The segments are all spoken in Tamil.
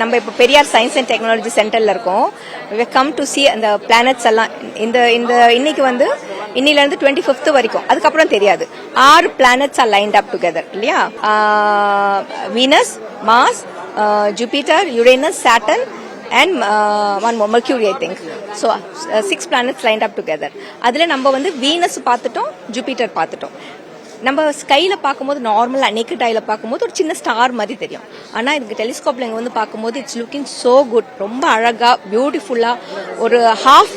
நம்ம இப்போ பெரியார் சயின்ஸ் அண்ட் டெக்னாலஜி சென்டர்ல இருக்கோம். கம் டு சி அந்த பிளானட்ஸ் எல்லாம். இந்த இன்னைக்கு வந்து இன்னிலிருந்து 25th வரைக்கும், அதுக்கப்புறம் தெரியாது. 6 planets are lined up together இல்லையா? Venus, Mars, Jupiter, Uranus, Saturn and one more, Mercury I think. So 6 planets lined up together. அதுல நம்ம வந்து வீனஸ் பார்த்துட்டோம், ஜூபிட்டர் பார்த்துட்டோம். நம்ம ஸ்கைல பார்க்கும்போது நார்மலா நேக்கட் ஐல பார்க்கும்போது ஒரு சின்ன ஸ்டார் மாதிரி தெரியும். ஆனா இதுக்கு டெலிஸ்கோப்ல இங்க வந்து பார்க்கும்போது இட்ஸ் லுக்கிங் சோ குட். ரொம்ப அழகா பியூட்டிஃபுல்லா ஒரு ஹாஃப்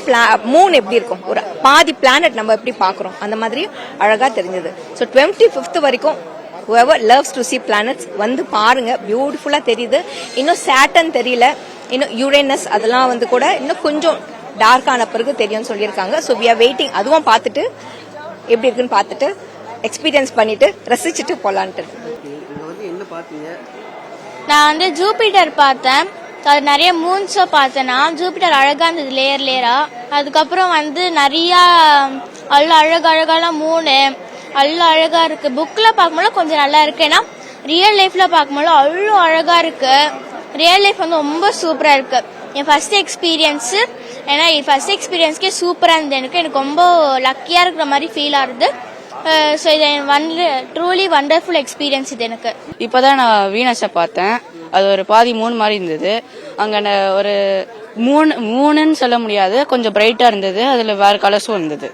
மூன் எப்படி இருக்கும், ஒரு பாதி பிளானட் நம்ம எப்படி பார்க்கறோம் அந்த மாதிரி அழகா தெரிஞ்சது. ஸோ 25th வரைக்கும் whoever loves to see planets வந்து பாருங்க, பியூட்டிஃபுல்லா தெரியுது. இன்னும் சாட்டர்ன் தெரியல, இன்னும் யுரேனஸ் அதெல்லாம் வந்து கூட இன்னும் கொஞ்சம் டார்க் ஆன பிறகு தெரியும்னு சொல்லியிருக்காங்க. So we are waiting. அதுவும் பார்த்துட்டு எப்படி இருக்குன்னு பார்த்துட்டு எக்ஸ்பீரியன்ஸ் பண்ணிட்டு ரசிச்சுட்டு போலான்ட்டு. நான் வந்து ஜூபிட்டர் பார்த்தேன். அது நிறைய மூன்ஸோ பார்த்தேன்னா ஜூபிட்டர் அழகா இருந்தது, லேயர் லேயரா. அதுக்கப்புறம் வந்து நிறைய அழகான மூணு அழகா இருக்கு. புக்ல பார்க்கும்போது கொஞ்சம் நல்லா இருக்கு, ஏன்னா ரியல் லைஃப்ல பார்க்கும்போது அவ்வளோ அழகா இருக்கு. ரியல் லைஃப் வந்து ரொம்ப சூப்பரா இருக்கு. என் ஃபர்ஸ்ட் எக்ஸ்பீரியன்ஸ், ஏன்னா ஃபர்ஸ்ட் எக்ஸ்பீரியன்ஸ்க்கே சூப்பரா இருந்தது. எனக்கு ரொம்ப லக்கியா இருக்கிற மாதிரி ஃபீல் ஆகுது. ஸோ இது ட்ரூலி வண்டர்ஃபுல் எக்ஸ்பீரியன்ஸ் இது எனக்கு. இப்போதான் நான் வீனஸை பார்த்தேன். அது ஒரு பாதி மூணு மாதிரி இருந்தது. அங்கே ஒரு மூணுன்னு சொல்ல முடியாது, கொஞ்சம் பிரைட்டா இருந்தது. அதுல வேற கலர்ஸும் இருந்தது.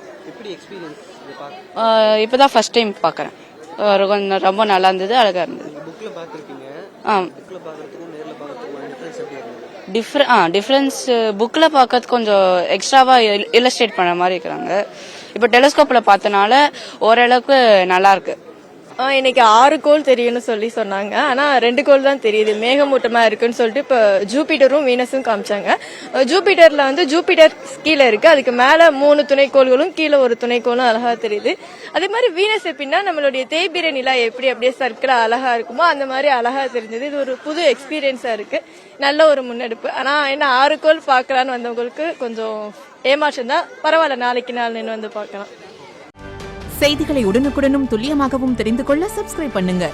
இப்போதான் ஃபர்ஸ்ட் டைம் பார்க்கறேன். ரொம்ப நல்லா இருந்தது, அழகா இருந்தது. டிஃபரன்ஸ் புக்ல பார்க்கறது கொஞ்சம் எக்ஸ்ட்ராவா இல்லஸ்ட்ரேட் பண்ண மாதிரி இருக்கிறாங்க. இப்ப டெலிஸ்கோப்ல பார்த்தனால ஓரளவுக்கு நல்லா இருக்கு. இன்னைக்கு 6 கோள் தெரியும்னு சொன்னாங்க. ஆனா 2 கோள் தான் தெரியுது, மேகமூட்டமா இருக்குன்னு சொல்லிட்டு. இப்ப ஜூபிட்டரும் வீனஸும் காமிச்சாங்க. ஜூபிட்டர்ல வந்து ஜூபிட்டர் கீழே இருக்கு, அதுக்கு மேல 3 துணைக்கோள்களும் கீழே ஒரு துணைக்கோளும் அழகா தெரியுது. அதே மாதிரி வீனஸ் எப்படின்னா நம்மளுடைய தேய்பிரை நிலா எப்படி அப்படியே சர்க்கிளா அழகா இருக்குமோ அந்த மாதிரி அழகா தெரிஞ்சது. இது ஒரு புது எக்ஸ்பீரியன்ஸா இருக்கு, நல்ல ஒரு முன்னெடுப்பு. ஆனா என்ன 6 கோள் பாக்கலான்னு வந்தவங்களுக்கு கொஞ்சம் ஏமாற்றம் தான். பரவாயில்ல, நாளைக்கு நாள் நின்று வந்து பார்க்கலாம். செய்திகளை உடனுக்குடனும் துல்லியமாகவும் தெரிந்து கொள்ள சப்ஸ்கிரைப் பண்ணுங்க.